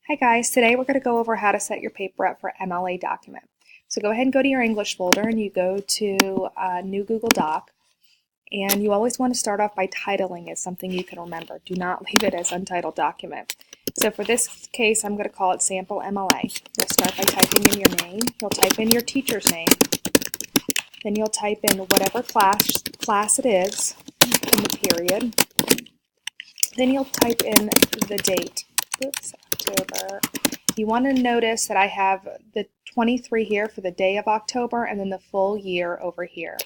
Hi guys, today we're going to go over how to set your paper up for MLA document. So go ahead and go to your English folder and you go to New Google Doc, and you always want to start off by titling it something you can remember. Do not leave it as untitled document. So for this case, I'm going to call it Sample MLA. You'll start by typing in your name. You'll type in your teacher's name. Then you'll type in whatever class it is in the period. Then you'll type in the date. Oops, October. You want to notice that I have the 23 here for the day of October and then the full year over here.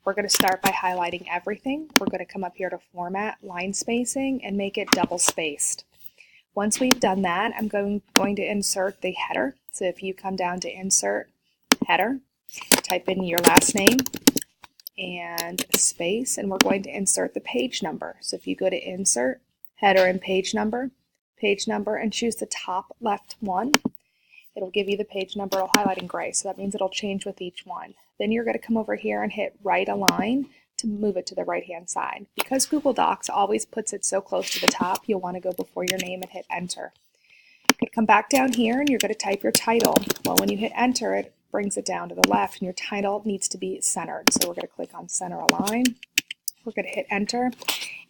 We're going to start by highlighting everything. We're going to come up here to Format, Line Spacing, and make it double spaced. Once we've done that, I'm going to insert the header. So if you come down to Insert, Header, type in your last name and space, and we're going to insert the page number. So if you go to Insert, Header, and page number, and choose the top left one, it'll give you the page number. It'll highlight in gray, so that means it'll change with each one. Then you're going to come over here and hit Right Align to move it to the right hand side. Because Google Docs always puts it so close to the top, you'll want to go before your name and hit Enter. You're going to come back down here and you're going to type your title. Well, when you hit Enter, it brings it down to the left, and your title needs to be centered. So we're going to click on Center Align. We're going to hit Enter,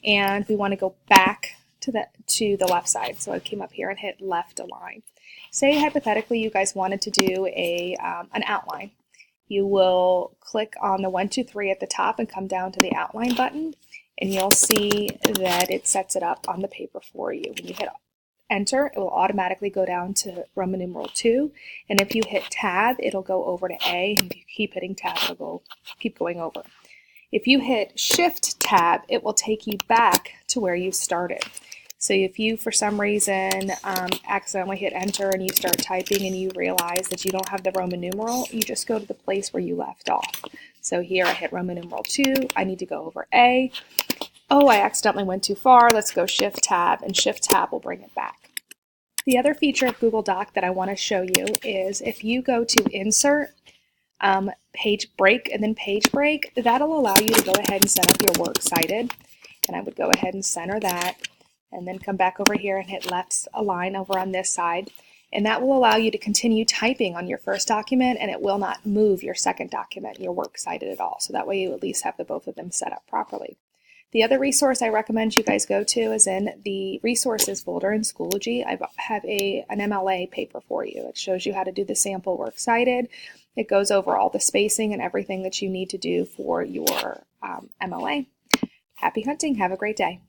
and we want to go back to the left side. So I came up here and hit Left Align. Say hypothetically you guys wanted to do an outline. You will click on the 1, 2, 3 at the top and come down to the outline button, and you'll see that it sets it up on the paper for you. When you hit Enter, it will automatically go down to Roman numeral 2, and if you hit Tab, it'll go over to A, and if you keep hitting Tab, it'll keep going over. If you hit Shift Tab, it will take you back to where you started. So if you, for some reason, accidentally hit Enter and you start typing and you realize that you don't have the Roman numeral, you just go to the place where you left off. So here I hit Roman numeral 2, I need to go over A. Oh, I accidentally went too far, let's go Shift Tab, and Shift Tab will bring it back. The other feature of Google Doc that I want to show you is if you go to Insert, Page Break, and then Page Break, that'll allow you to go ahead and set up your works cited. And I would go ahead and center that, and then come back over here and hit Left Align over on this side. And that will allow you to continue typing on your first document, and it will not move your second document, your works cited at all. So that way you at least have both of them set up properly. The other resource I recommend you guys go to is in the Resources folder in Schoology. I have an MLA paper for you. It shows you how to do the sample works cited. It goes over all the spacing and everything that you need to do for your MLA. Happy hunting. Have a great day.